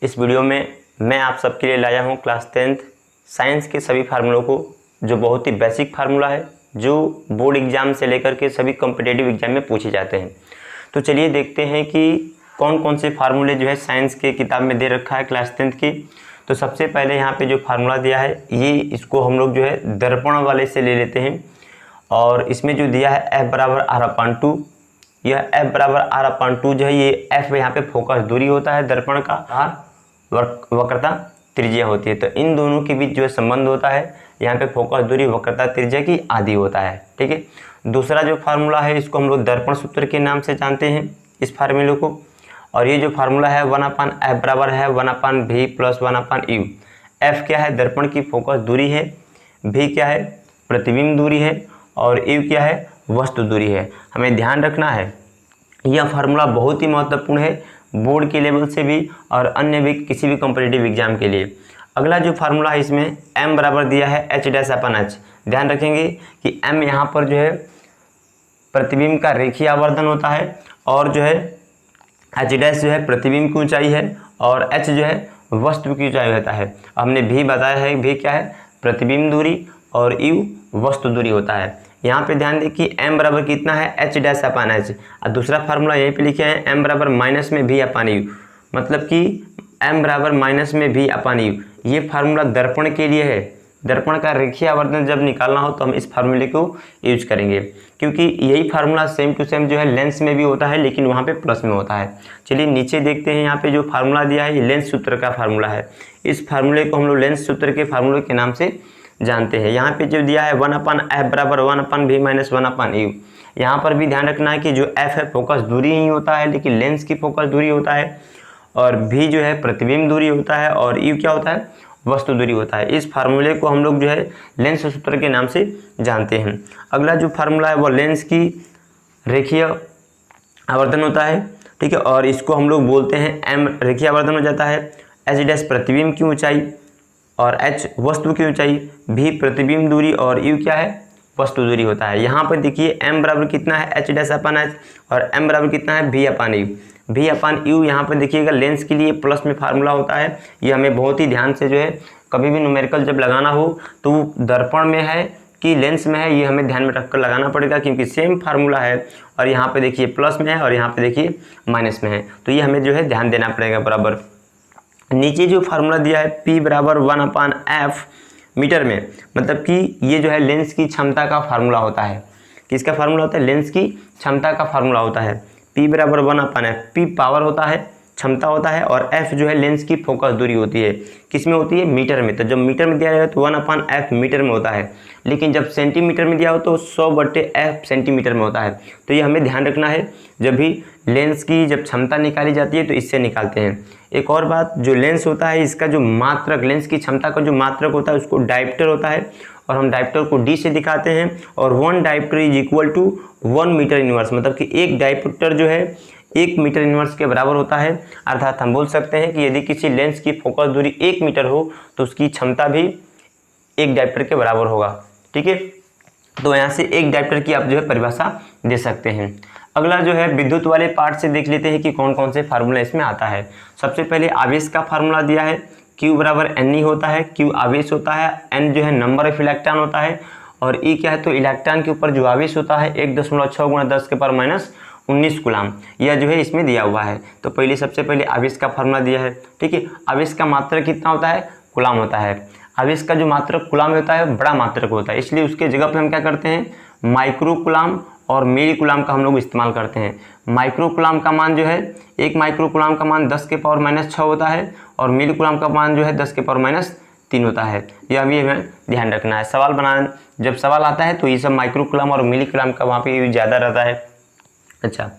इस वीडियो में मैं आप सबके लिए लाया हूँ क्लास 10th साइंस के सभी फार्मूलों को, जो बहुत ही बेसिक फार्मूला है, जो बोर्ड एग्जाम से लेकर के सभी कॉम्पिटिटिव एग्जाम में पूछे जाते हैं। तो चलिए देखते हैं कि कौन कौन से फार्मूले जो है साइंस के किताब में दे रखा है क्लास 10th की। तो सबसे पहले यहाँ पे जो फार्मूला दिया है इसको हम लोग जो है दर्पण वाले से ले लेते हैं। और इसमें जो दिया है F बराबर R/2, यह F बराबर R/2 जो है ये F यहाँ पे फोकस दूरी होता है दर्पण का, R वक्रता त्रिज्या होती है। तो इन दोनों के बीच जो संबंध होता है यहाँ पे फोकस दूरी वक्रता त्रिज्या की आधी होता है। ठीक है। दूसरा जो फार्मूला है इसको हम लोग दर्पण सूत्र के नाम से जानते हैं इस फार्मूले को। और ये जो फार्मूला है 1/F बराबर है 1/V प्लस 1/U। F क्या है? दर्पण की फोकस दूरी है। V क्या है? प्रतिबिंब दूरी है। और U क्या है? वस्तु दूरी है। हमें ध्यान रखना है यह फार्मूला बहुत ही महत्वपूर्ण है बोर्ड के लेवल से भी और अन्य भी किसी भी कॉम्पिटिटिव एग्जाम के लिए। अगला जो फार्मूला है इसमें M बराबर दिया है H'/H। ध्यान रखेंगे कि M यहाँ पर जो है प्रतिबिंब का रेखीय आवर्धन होता है और जो है H' जो है प्रतिबिंब की ऊंचाई है और H जो है वस्तु की ऊंचाई होता है। हमने भी बताया है भी क्या है? प्रतिबिंब दूरी और U वस्तु दूरी होता है। यहाँ पे ध्यान दें कि M बराबर कितना है? H'/H। और दूसरा फार्मूला यहीं पे लिखे हैं M बराबर माइनस में V/U, मतलब कि M बराबर माइनस में V/U। ये फार्मूला दर्पण के लिए है। दर्पण का रेखीय आवर्धन जब निकालना हो तो हम इस फार्मूले को यूज करेंगे, क्योंकि यही फार्मूला सेम टू सेम जो है लेंस में भी होता है, लेकिन वहाँ पे प्लस में होता है। चलिए नीचे देखते हैं। यहाँ पे जो फार्मूला दिया है ये लेंस सूत्र का फार्मूला है। इस फार्मूले को हम लोग लेंस सूत्र के फार्मूले के नाम से जानते हैं। यहाँ पे जो दिया है 1/F बराबर 1/V माइनस 1/U। यहाँ पर भी ध्यान रखना है कि जो F है फोकस दूरी ही होता है, लेकिन लेंस की फोकस दूरी होता है। और V जो है प्रतिबिंब दूरी होता है और U क्या होता है? वस्तु दूरी होता है। इस फार्मूले को हम लोग जो है लेंस सूत्र के नाम से जानते हैं। अगला जो फार्मूला है वो लेंस की रेखीय आवर्धन होता है। ठीक है। और इसको हम लोग बोलते हैं M रेखीय आवर्धन हो जाता है, H' प्रतिबिंब की ऊंचाई और H वस्तु की ऊंचाई, V प्रतिबिंब दूरी और U क्या है? वस्तु दूरी होता है। यहाँ पर देखिए M बराबर कितना है? H'/H और M बराबर कितना है? V/U। V/U यहाँ पर देखिएगा लेंस के लिए प्लस में फार्मूला होता है। ये हमें बहुत ही ध्यान से जो है कभी भी न्यूमेरिकल जब लगाना हो तो दर्पण में है कि लेंस में है, ये हमें ध्यान में रखकर लगाना पड़ेगा, क्योंकि सेम फार्मूला है और यहाँ पे देखिए प्लस में है और यहाँ पे देखिए माइनस में है। तो ये हमें जो है ध्यान देना पड़ेगा बराबर। नीचे जो फार्मूला दिया है P बराबर 1/F मीटर में, मतलब कि ये जो है लेंस की क्षमता का फार्मूला होता है। किसका फार्मूला होता है? लेंस की क्षमता का फार्मूला होता है। P बराबर 1/F। P पावर होता है, क्षमता होता है, और F जो है लेंस की फोकस दूरी होती है। किस में होती है? मीटर में। तो जब मीटर में दिया जाए तो 1/F मीटर में होता है, लेकिन जब सेंटीमीटर में दिया हो तो 100/F सेंटीमीटर में होता है। तो ये हमें ध्यान रखना है जब भी लेंस की जब क्षमता निकाली जाती है तो इससे निकालते हैं। एक और बात, जो लेंस होता है इसका जो मात्रक, लेंस की क्षमता का जो मात्रक होता है उसको डायप्टर होता है, और हम डायप्टर को D से दिखाते हैं। और 1 dioptre is equal to 1 metre inverse, मतलब कि एक डायप्टर जो है 1 मीटर इनवर्स के बराबर होता है। अर्थात हम बोल सकते हैं कि यदि किसी लेंस की फोकस दूरी 1 मीटर हो तो उसकी क्षमता भी 1 डायप्टर के बराबर होगा। ठीक है। तो यहाँ से 1 डायप्टर की आप जो है परिभाषा दे सकते हैं। अगला जो है विद्युत वाले पार्ट से देख लेते हैं कि कौन कौन से फार्मूला इसमें आता है। सबसे पहले आवेश का फार्मूला दिया है। Q बराबर Ne होता है। Q आवेश होता है, N जो है नंबर ऑफ इलेक्ट्रॉन होता है, और E क्या है? तो इलेक्ट्रॉन के ऊपर जो आवेश होता है 1.6 × 10⁻⁻19 कूलम, यह जो है इसमें दिया हुआ है। तो पहले सबसे पहले आवेश का फार्मूला दिया है। ठीक है। आवेश का मात्रक कितना होता है? कूलम होता है। आवेश का जो मात्रक कूलम होता है बड़ा मात्रक होता है, इसलिए उसके जगह पे हम क्या करते हैं? माइक्रो कूलम और मिली कूलम का हम लोग इस्तेमाल करते हैं। माइक्रो कूलम का मान जो है 1 माइक्रो कूलम का मान 10⁻⁻6 होता है, और मिली कूलम का मान जो है 10⁻³ होता है। यह भी हमें ध्यान रखना है। सवाल बनाना जब सवाल आता है तो ये सब माइक्रो कूलम और मिली कूलम का वहाँ पे यूज ज़्यादा रहता है। अच्छा,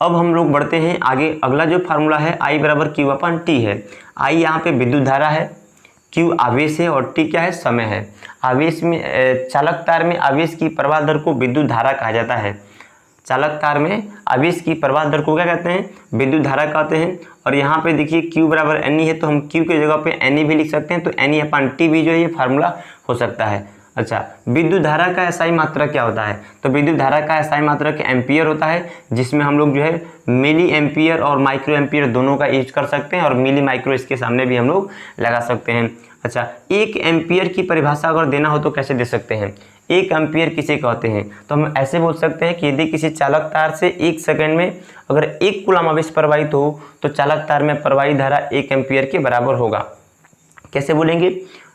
अब हम लोग बढ़ते हैं आगे। अगला जो फार्मूला है I बराबर Q/T है। I यहाँ पे विद्युत धारा है, Q आवेश है और T क्या है? समय है। आवेश में चालक तार में आवेश की प्रवाह दर को विद्युत धारा कहा जाता है। चालक तार में आवेश की प्रवाह दर को क्या कहते हैं? विद्युत धारा कहते हैं। और यहाँ पे देखिए Q बराबर Ne है, तो हम Q की जगह पे Ne भी लिख सकते हैं। तो Ne/T भी जो है ये फार्मूला हो सकता है। अच्छा, विद्युत धारा का एसआई मात्रक क्या होता है? तो विद्युत धारा का एसआई मात्रक एम्पियर होता है, जिसमें हम लोग जो है मिली एम्पियर और माइक्रो एम्पियर दोनों का यूज कर सकते हैं, और मिली माइक्रो इसके सामने भी हम लोग लगा सकते हैं। अच्छा, एक एम्पियर की परिभाषा अगर देना हो तो कैसे दे सकते हैं? एक एम्पियर किसे कहते हैं? तो हम ऐसे बोल सकते हैं कि यदि किसी चालक तार से 1 सेकंड में अगर 1 कूलम आवेश प्रवाहित हो तो चालक तार में प्रवाहित धारा 1 एम्पियर के बराबर होगा। कैसे बोलेंगे?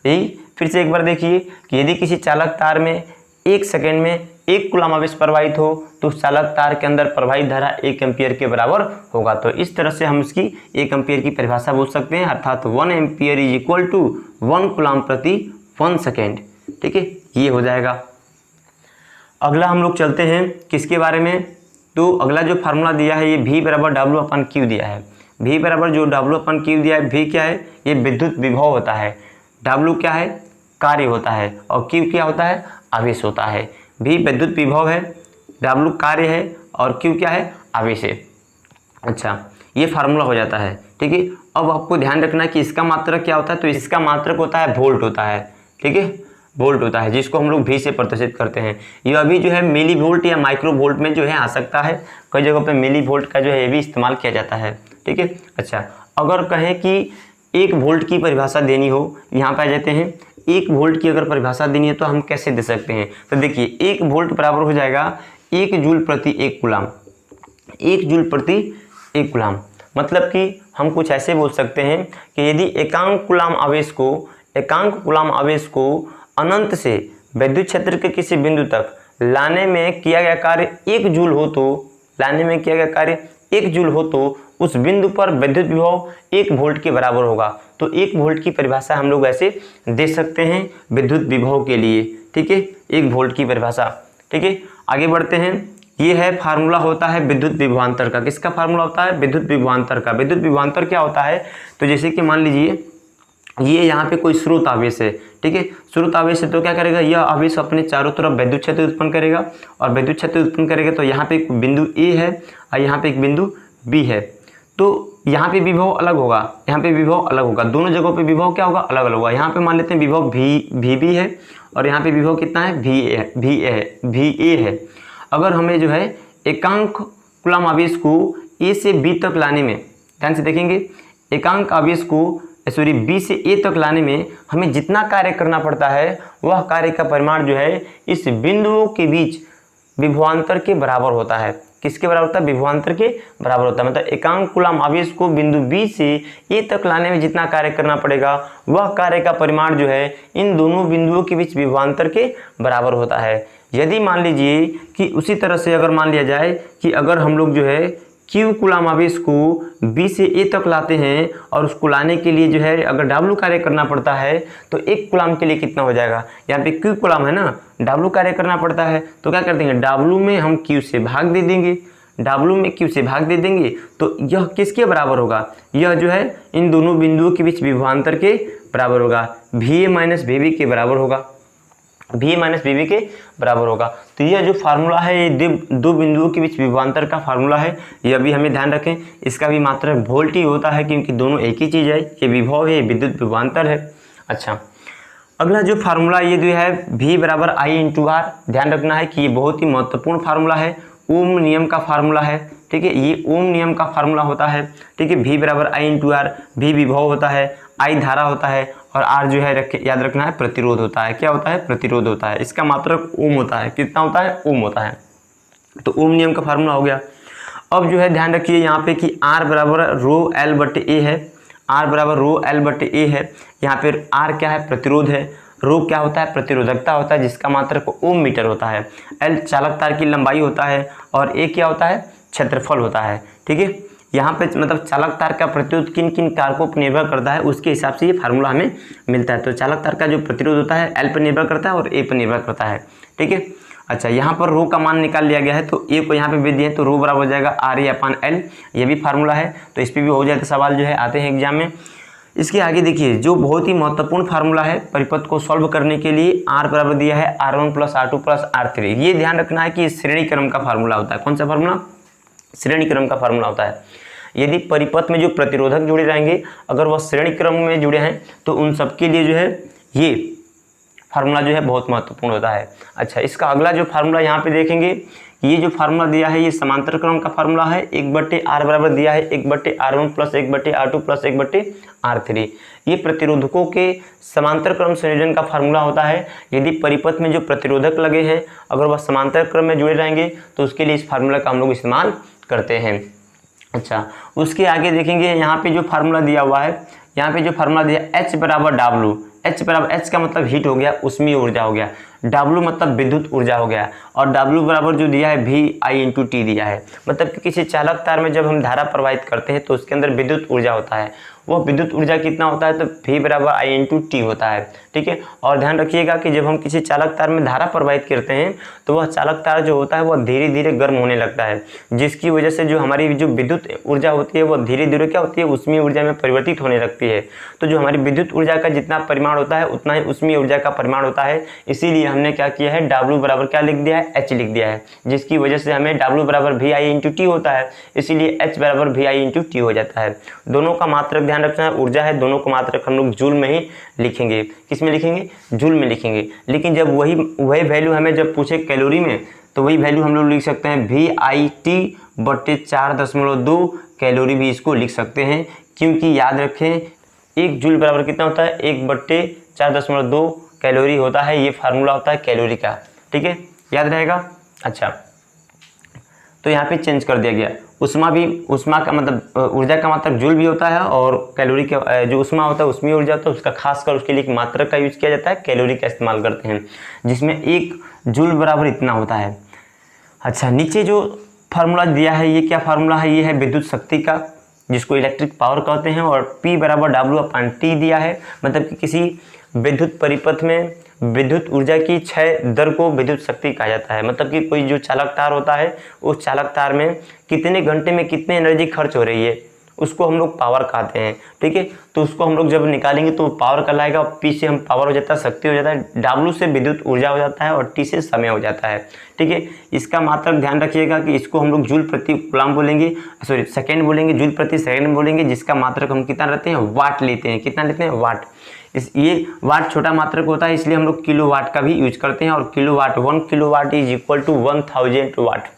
यही फिर से एक बार देखिए कि यदि किसी चालक तार में 1 सेकंड में 1 कूलम आवेश प्रवाहित हो तो उस चालक तार के अंदर प्रवाहित धारा 1 एम्पियर के बराबर होगा। तो इस तरह से हम इसकी 1 एम्पियर की परिभाषा बोल सकते हैं, अर्थात 1 ampere is equal to 1 coulomb प्रति 1 सेकेंड। ठीक है, ये हो जाएगा। अगला हम लोग चलते हैं किसके बारे में? तो अगला जो फार्मूला दिया है ये V बराबर W/Q दिया है। V बराबर जो W/Q दिया है, V क्या है? ये विद्युत विभव होता है। W क्या है? कार्य होता है। और Q क्या होता है? आवेश होता है। V विद्युत विभव है, W कार्य है, और Q क्या है? आवेश है। अच्छा, ये फार्मूला हो जाता है। ठीक है, अब आपको ध्यान रखना है कि इसका मात्रक क्या होता है? तो इसका मात्रक होता है वोल्ट होता है। ठीक है, वोल्ट होता है, जिसको हम लोग V से प्रदर्शित करते हैं। ये अभी जो है मिली वोल्ट या माइक्रो वोल्ट में जो है आ सकता है, कई जगहों पे मिली वोल्ट का जो है ये भी इस्तेमाल किया जाता है। ठीक है, अच्छा, अगर कहें कि 1 वोल्ट की परिभाषा देनी हो, यहाँ पे आ जाते हैं। 1 वोल्ट की अगर परिभाषा देनी है तो हम कैसे दे सकते हैं? तो देखिए 1 वोल्ट बराबर हो जाएगा 1 जूल प्रति 1 कूलम। 1 जूल प्रति 1 कूलम मतलब कि हम कुछ ऐसे बोल सकते हैं कि यदि एकांक कूलम आवेश को अनंत से विद्युत क्षेत्र के किसी बिंदु तक लाने में किया गया कार्य 1 जूल हो तो उस बिंदु पर विद्युत विभव 1 वोल्ट के बराबर होगा। तो 1 वोल्ट की परिभाषा हम लोग ऐसे दे सकते हैं विद्युत विभव के लिए। ठीक है, 1 वोल्ट की परिभाषा। ठीक है, आगे बढ़ते हैं। ये है फार्मूला होता है विद्युत विभवांतर का। किसका फार्मूला होता है? विद्युत विभवांतर का। विद्युत विभवांतर क्या होता है? तो जैसे कि मान लीजिए ये यहाँ पे कोई स्रोत आवेश है। ठीक है, स्रोत आवेश है तो क्या करेगा? यह आवेश अपने चारों तरफ विद्युत क्षेत्र उत्पन्न करेगा, और विद्युत क्षेत्र उत्पन्न करेगा तो यहाँ पे एक बिंदु A है और यहाँ पे एक बिंदु B है। तो यहाँ पे विभव अलग होगा, यहाँ पे विभव अलग होगा, दोनों जगहों पे विभव क्या होगा? अलग अलग होगा। यहाँ पे मान लेते हैं विभव VB है, और यहाँ पे विभव कितना है? VA है। अगर हमें जो है एकांक कूलम आवेश को A से B तक लाने में, ध्यान से देखेंगे, एकांक आवेश को B से A तक लाने में हमें जितना कार्य करना पड़ता है वह कार्य का परिमाण जो है इस बिंदुओं के बीच विभवांतर के बराबर होता है। किसके बराबर होता है? विभवांतर के बराबर होता है। मतलब एकांक कूलम आवेश को बिंदु B से A तक लाने में जितना कार्य करना पड़ेगा वह कार्य का परिमाण जो है इन दोनों बिंदुओं के बीच विभवांतर के बराबर होता है। यदि मान लीजिए कि उसी तरह से अगर मान लिया जाए कि अगर हम लोग जो है Q कूलम आवेश को B से A तक लाते हैं, और उसको लाने के लिए जो है अगर W कार्य करना पड़ता है तो 1 कूलम के लिए कितना हो जाएगा? यहाँ पे Q कूलम है ना, W कार्य करना पड़ता है तो क्या कर देंगे? W में हम Q से भाग दे देंगे। तो यह किसके बराबर होगा? यह जो है इन दोनों बिंदुओं के बीच विभवांतर के बराबर होगा। VA माइनस VB के बराबर होगा। VA माइनस VB के बराबर होगा। तो यह जो फार्मूला है ये दो बिंदुओं के बीच विभवांतर का फार्मूला है। ये भी हमें ध्यान रखें, इसका भी मात्रक वोल्ट ही होता है, क्योंकि दोनों एक ही चीज़ है। ये विभव है, ये विद्युत विभवांतर है। अच्छा, अगला जो फार्मूला ये जो है V बराबर I/R, ध्यान रखना है कि ये बहुत ही महत्वपूर्ण फार्मूला है। ओम नियम का फार्मूला है। ठीक है, ये ओम नियम का फार्मूला होता है। ठीक है, V बराबर I/R, V विभव होता है, I धारा होता है, और R जो है याद रखना है प्रतिरोध होता है। क्या होता है? प्रतिरोध होता है। इसका मात्रक ओम होता है। कितना होता है? ओम होता है। तो ओम नियम का फार्मूला हो गया। अब जो है ध्यान रखिए यहाँ पे कि R बराबर ρL/A है। R बराबर ρL/A है। यहाँ पे R क्या है? प्रतिरोध है। रो क्या होता है? प्रतिरोधकता होता है, जिसका मात्रक ओम मीटर होता है। L चालक तार की लंबाई होता है, और A क्या होता है? क्षेत्रफल होता है। ठीक है, यहाँ पे मतलब चालक तार का प्रतिरोध किन किन कारकों पर निर्भर करता है उसके हिसाब से ये फार्मूला हमें मिलता है। तो चालक तार का जो प्रतिरोध होता है L पर निर्भर करता है और A पर निर्भर करता है। ठीक है, अच्छा, यहाँ पर रो का मान निकाल लिया गया है, तो A को यहाँ पे भी दिए तो रो बराबर हो जाएगा RA/L। ये भी फार्मूला है, तो इस पर भी हो जाते सवाल जो है आते हैं एग्जाम में। इसके आगे देखिए जो बहुत ही महत्वपूर्ण फार्मूला है परिपथ को सॉल्व करने के लिए, R बराबर दिया है R1 + R2 + R3। ये ध्यान रखना है कि श्रेणी क्रम का फार्मूला होता है। कौन सा फार्मूला? श्रेणी क्रम का फार्मूला होता है। यदि परिपथ में जो प्रतिरोधक जुड़े रहेंगे अगर वह श्रेणी क्रम में जुड़े हैं तो उन सबके लिए जो है ये फार्मूला जो है बहुत महत्वपूर्ण होता है। अच्छा, इसका अगला जो फार्मूला यहाँ पे देखेंगे, ये जो फार्मूला दिया है ये समांतर क्रम का फार्मूला है। 1/r बराबर दिया है 1/r1 plus 1/r2 plus 1/r3। ये प्रतिरोधकों के समांतर क्रम संयोजन का फार्मूला होता है। यदि परिपथ में जो प्रतिरोधक लगे हैं अगर वह समांतर क्रम में जुड़े रहेंगे तो उसके लिए इस फार्मूला का हम लोग इस्तेमाल करते हैं। अच्छा, उसके आगे देखेंगे यहाँ पे जो फार्मूला दिया हुआ है, यहाँ पे जो फार्मूला दिया H बराबर W, H का मतलब हीट हो गया, उष्मीय ऊर्जा हो गया, W मतलब विद्युत ऊर्जा हो गया, और W बराबर जो दिया है VI/T दिया है। मतलब कि किसी चालक तार में जब हम धारा प्रवाहित करते हैं तो उसके अंदर विद्युत ऊर्जा होता है, वह विद्युत ऊर्जा कितना होता है तो V बराबर I/T होता है। ठीक है, और ध्यान रखिएगा कि जब हम किसी चालक तार में धारा प्रवाहित करते हैं तो वह चालक तार जो होता है वह धीरे धीरे गर्म होने लगता है, जिसकी वजह से जो हमारी जो विद्युत ऊर्जा होती है वह धीरे धीरे क्या होती है, उष्मीय ऊर्जा में परिवर्तित होने लगती है। तो जो हमारी विद्युत ऊर्जा का जितना परिमाण होता है उतना ही उष्मीय ऊर्जा का परिमाण होता है। इसीलिए हमने क्या किया है, W बराबर क्या लिख दिया है, H लिख दिया है, जिसकी वजह से हमें W बराबर VI/T होता है, इसीलिए H बराबर VI/T हो जाता है। दोनों का मात्रक ध्यान रखना है, ऊर्जा है, दोनों का मात्रक हम लोग जूल में ही लिखेंगे। किस में लिखेंगे, जूल में लिखेंगे। लेकिन जब वही वैल्यू हमें जब पूछे कैलोरी में तो वही वैल्यू हम लोग लिख सकते हैं VIT/4.2 कैलोरी भी इसको लिख सकते हैं, क्योंकि याद रखें 1 जूल बराबर कितना होता है, 1/4.2 कैलोरी होता है। ये फार्मूला होता है कैलोरी का। ठीक है, याद रहेगा। अच्छा, तो यहाँ पे चेंज कर दिया गया। उष्मा का मतलब ऊर्जा का मात्रक जूल भी होता है, और कैलोरी का जो उष्मा होता है उष्मीय ऊर्जा होता है उसका खासकर उसके लिए एक मात्रक का यूज किया जाता है, कैलोरी का इस्तेमाल करते हैं, जिसमें 1 जूल बराबर इतना होता है। अच्छा, नीचे जो फार्मूला दिया है ये क्या फार्मूला है, ये है विद्युत शक्ति का, जिसको इलेक्ट्रिक पावर कहते हैं, और P बराबर W/T दिया है। मतलब कि किसी विद्युत परिपथ में विद्युत ऊर्जा की क्षय दर को विद्युत शक्ति कहा जाता है। मतलब कि कोई जो चालक तार होता है उस चालक तार में कितने घंटे में कितनी एनर्जी खर्च हो रही है उसको हम लोग पावर कहते हैं। ठीक है, तो उसको हम लोग जब निकालेंगे तो पावर कहलाएगा। P से हम पावर हो जाता है, शक्ति हो जाता है, W से विद्युत ऊर्जा हो जाता है, और T से समय हो जाता है। ठीक है, इसका मात्रक ध्यान रखिएगा कि इसको हम लोग जूल प्रति कूलम बोलेंगे, सॉरी सेकेंड बोलेंगे, जूल प्रति सेकेंड बोलेंगे, जिसका मात्रक हम कितना लेते हैं, वाट लेते हैं। कितना लेते हैं, वाट। ये वाट छोटा मात्रक होता है, इसलिए हम लोग किलो वाट का भी यूज करते हैं। और kilowatt 1 kilowatt is equal to 1000 watt.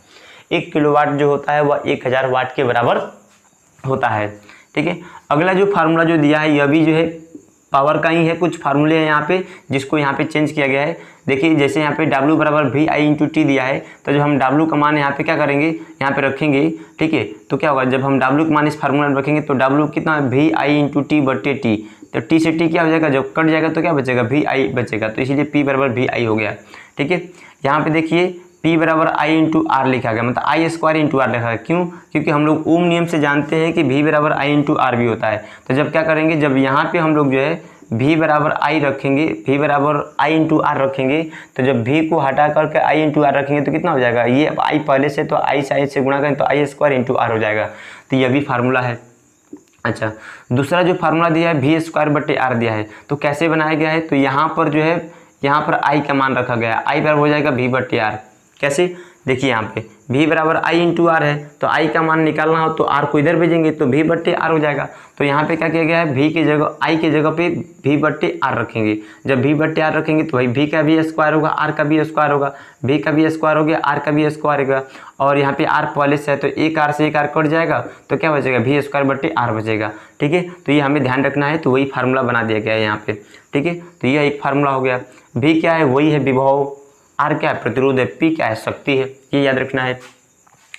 1 kilowatt जो होता है वह 1000 वाट के बराबर होता है। ठीक है, अगला जो फार्मूला जो दिया है यह भी जो है पावर का ही है। कुछ फार्मूले हैं यहाँ पे जिसको यहाँ पे चेंज किया गया है। देखिए, जैसे यहाँ पे W बराबर VI/T दिया है, तो जब हम W का मान यहाँ पे क्या करेंगे, यहाँ पे रखेंगे। ठीक है, तो क्या होगा, जब हम W का मान इस फार्मूला में रखेंगे तो W कितना VI/T/T, तो T से T क्या हो जाएगा, जब कट जाएगा तो क्या बचेगा, VI बचेगा, तो इसीलिए P बराबर VI हो गया। ठीक है, यहाँ पे देखिए P बराबर I/R लिखा गया, मतलब I² लिखा है। क्यों, क्योंकि हम लोग ओम नियम से जानते हैं कि V बराबर I/R भी होता है। तो जब क्या करेंगे, जब यहाँ पे हम लोग जो है V बराबर I रखेंगे, V बराबर I/R रखेंगे, तो जब V को हटा करके I/R रखेंगे तो कितना हो जाएगा, ये I पहले से तो I से गुणा करें तो I² हो जाएगा। तो यह भी फार्मूला है। अच्छा, दूसरा जो फार्मूला दिया है V²/R दिया है, तो कैसे बनाया गया है, तो यहाँ पर जो है यहाँ पर I का मान रखा गया है, I बराबर हो जाएगा V/R। कैसे, देखिए यहाँ पे V बराबर I/R है, तो I का मान निकालना हो तो R को इधर भेजेंगे तो V/R हो जाएगा। तो यहाँ पे क्या किया गया है, V की जगह I की जगह पे V/R रखेंगे। जब V/R रखेंगे तो भाई V का V² होगा, R का V² होगा, V का V² हो गया, R का V² होगा, और यहाँ पे R पहले से है तो एक R से एक R कट जाएगा तो क्या बचेगा, V²/R बचेगा। ठीक है, तो ये हमें ध्यान रखना है, तो वही फार्मूला बना दिया गया है यहाँ पे। ठीक है, तो यह एक फार्मूला हो गया। V क्या है, वही है विभव, R क्या है, प्रतिरोध है, P क्या है, शक्ति है, ये याद रखना है।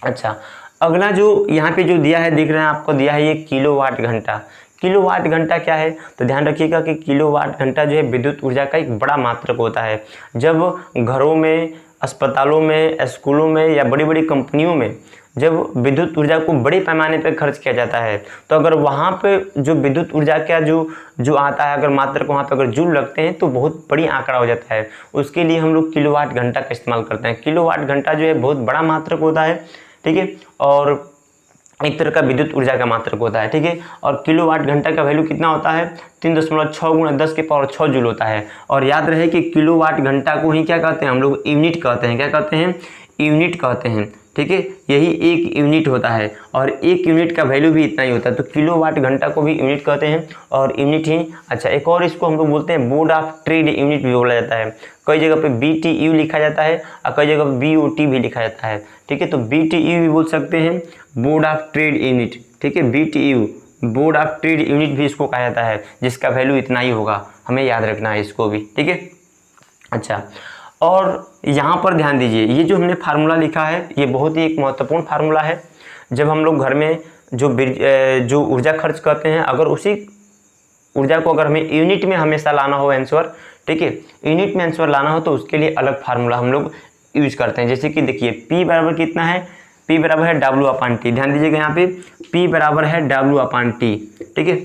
अच्छा, अगला जो यहाँ पे जो दिया है, दिख रहे हैं आपको, दिया है ये किलोवाट घंटा। किलोवाट घंटा क्या है, तो ध्यान रखिएगा कि किलोवाट घंटा जो है विद्युत ऊर्जा का एक बड़ा मात्रक होता है। जब घरों में, अस्पतालों में, स्कूलों में या बड़ी बड़ी कंपनियों में जब विद्युत ऊर्जा को बड़े पैमाने पर खर्च किया जाता है, तो अगर वहाँ पे जो विद्युत ऊर्जा का जो आता है, अगर मात्रक वहाँ पे अगर जूल लगते हैं तो बहुत बड़ी आंकड़ा हो जाता है। उसके लिए हम लोग किलोवाट घंटा का इस्तेमाल करते हैं। किलोवाट घंटा जो है बहुत बड़ा मात्रक होता है। ठीक है, और एक तरह का विद्युत ऊर्जा का मात्रक होता है। ठीक है, और किलोवाट घंटा का वैल्यू कितना होता है, 3.6 × 10⁶ जूल होता है। और याद रहे कि किलोवाट घंटा को ही क्या कहते हैं हम लोग, यूनिट कहते हैं। क्या कहते हैं, यूनिट कहते हैं। ठीक है, यही 1 यूनिट होता है और 1 यूनिट का वैल्यू भी इतना ही होता है। तो किलोवाट घंटा को भी यूनिट कहते हैं और यूनिट ही। अच्छा, एक और इसको हम लोग बोलते हैं बोर्ड ऑफ ट्रेड यूनिट भी बोला जाता है। कई जगह पे BTU लिखा जाता है और कई जगह पे BOT भी लिखा जाता है। ठीक है, तो BTU भी बोल सकते हैं, बोर्ड ऑफ ट्रेड यूनिट। ठीक है, BTU board of trade unit भी इसको कहा जाता है, जिसका वैल्यू इतना ही होगा, हमें याद रखना है इसको भी। ठीक है, अच्छा, और यहाँ पर ध्यान दीजिए, ये जो हमने फार्मूला लिखा है ये बहुत ही एक महत्वपूर्ण फार्मूला है। जब हम लोग घर में जो ऊर्जा खर्च करते हैं, अगर उसी ऊर्जा को अगर हमें यूनिट में हमेशा लाना हो आंसर, ठीक है, यूनिट में आंसर लाना हो तो उसके लिए अलग फार्मूला हम लोग यूज करते हैं। जैसे कि देखिए P बराबर कितना है, P बराबर है W/T। ध्यान दीजिएगा यहाँ पे P बराबर है W/T। ठीक है,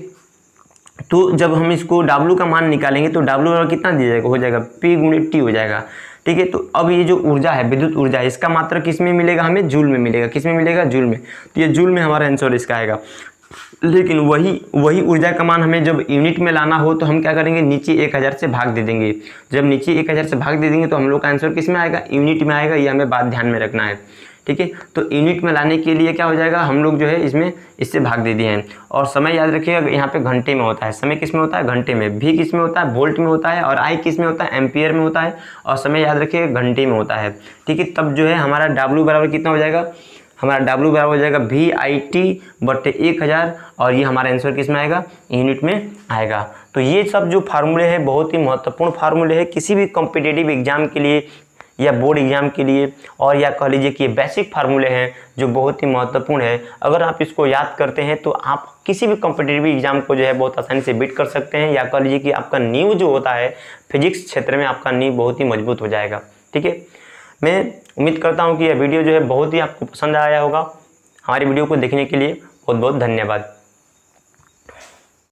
तो जब हम इसको W का मान निकालेंगे तो W बराबर कितना दिया जाएगा, हो जाएगा P × T हो जाएगा। ठीक है, तो अब ये जो ऊर्जा है, विद्युत ऊर्जा है, इसका मात्रा किस में मिलेगा, हमें जूल में मिलेगा। किस में मिलेगा, जूल में। तो ये जूल में हमारा आंसर इसका आएगा। लेकिन वही ऊर्जा का मान हमें जब यूनिट में लाना हो तो हम क्या करेंगे, नीचे 1000 से भाग दे देंगे। जब नीचे 1000 से भाग दे देंगे तो हम लोग का आंसर किस में आएगा, यूनिट में आएगा। ये हमें बात ध्यान में रखना है। ठीक है, तो यूनिट में लाने के लिए क्या हो जाएगा, हम लोग जो है इससे भाग दे दिए हैं। और समय याद रखिएगा, यहाँ पे घंटे में होता है। समय किस में होता है, घंटे में। भी किस में होता है, वोल्ट में होता है। और आई किस में होता है, एम्पियर में होता है। और समय याद रखिएगा घंटे में होता है। ठीक है, तब जो है हमारा W बराबर कितना हो जाएगा, हमारा W बराबर हो जाएगा VIT/1000 और ये हमारा आंसर किस में आएगा, यूनिट में आएगा। तो ये सब जो फार्मूले हैं बहुत ही महत्वपूर्ण फार्मूले हैं किसी भी कॉम्पिटिटिव एग्जाम के लिए या बोर्ड एग्जाम के लिए, और या कह लीजिए कि ये बेसिक फार्मूले हैं जो बहुत ही महत्वपूर्ण है। अगर आप इसको याद करते हैं तो आप किसी भी कॉम्पिटिटिव एग्जाम को जो है बहुत आसानी से बीट कर सकते हैं, या कह लीजिए कि आपका नींव जो होता है फिजिक्स क्षेत्र में, आपका नींव बहुत ही मजबूत हो जाएगा। ठीक है, मैं उम्मीद करता हूँ कि यह वीडियो जो है बहुत ही आपको पसंद आया होगा। हमारी वीडियो को देखने के लिए बहुत बहुत धन्यवाद।